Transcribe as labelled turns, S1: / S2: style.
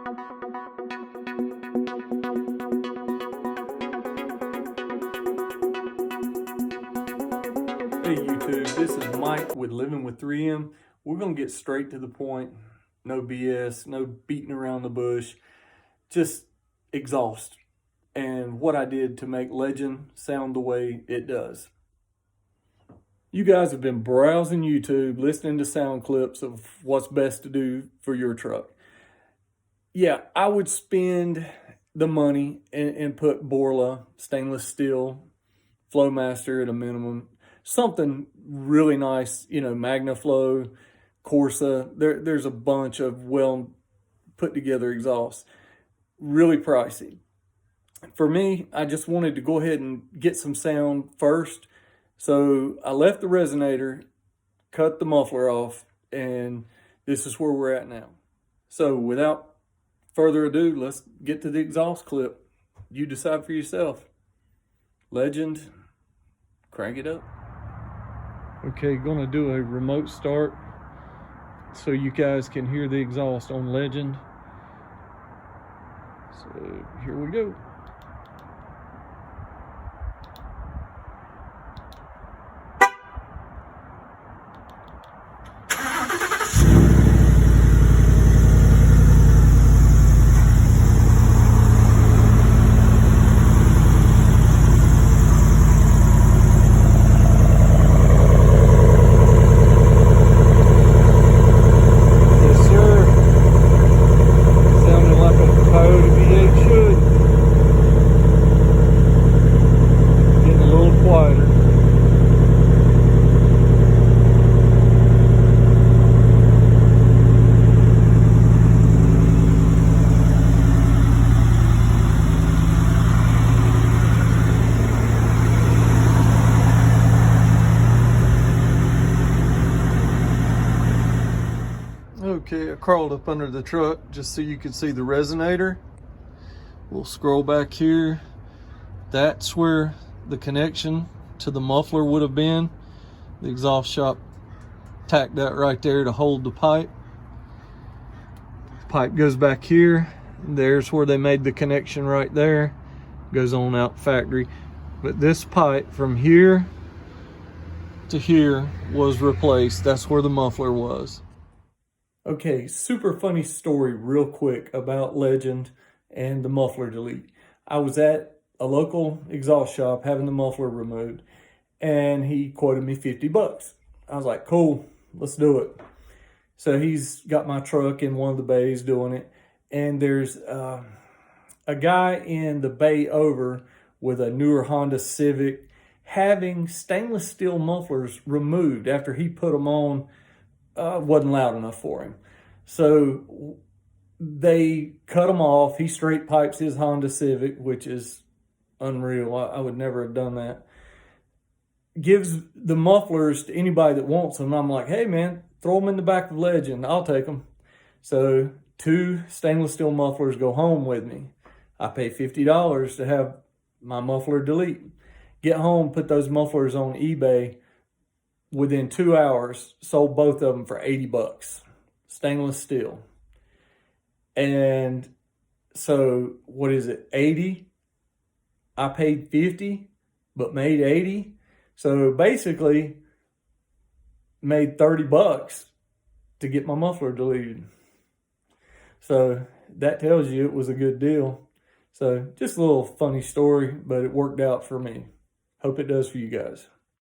S1: Hey YouTube, this is Mike with Living with 3M. We're going to get straight to the point. No BS, no beating around the bush, just exhaust and what I did to make Legend sound the way it does. You guys have been browsing YouTube, listening to sound clips of what's best to do for your truck. Yeah, I would spend the money and put Borla, stainless steel, Flowmaster at a minimum. Something really nice, you know, MagnaFlow, Corsa. There's a bunch of well put together exhausts. Really pricey. For me, I just wanted to go ahead and get some sound first. So I left the resonator, cut the muffler off, and this is where we're at now. So without further ado, let's get to the exhaust clip. You decide for yourself. Legend, crank it up. Okay, gonna do a remote start so you guys can hear the exhaust on Legend. So here we go. Coyote should. Getting a little quieter. Okay, I crawled up under the truck just so you could see the resonator. We'll scroll back here. That's where the connection to the muffler would have been. The exhaust shop tacked that right there to hold the pipe. The pipe goes back here. There's where they made the connection right there. Goes on out factory. But this pipe from here to here was replaced. That's where the muffler was. Okay, super funny story real quick about Legend and the muffler delete. I was at a local exhaust shop having the muffler removed, and he quoted me 50 bucks. I was like, cool, let's do it. So he's got my truck in one of the bays doing it, and there's a guy in the bay over with a newer Honda Civic having stainless steel mufflers removed after he put them on. Wasn't loud enough for him. So they cut them off. He straight pipes his Honda Civic, which is unreal. I would never have done that. Gives the mufflers to anybody that wants them. I'm like, hey man, throw them in the back of Legend. I'll take them. So 2 stainless steel mufflers go home with me. I pay $50 to have my muffler delete. Get home, put those mufflers on eBay. Within 2 hours, sold both of them for 80 bucks, stainless steel. And so what is it, 80? I paid 50, but made 80. So basically made 30 bucks to get my muffler deleted. So that tells you it was a good deal. So just a little funny story, but it worked out for me. Hope it does for you guys.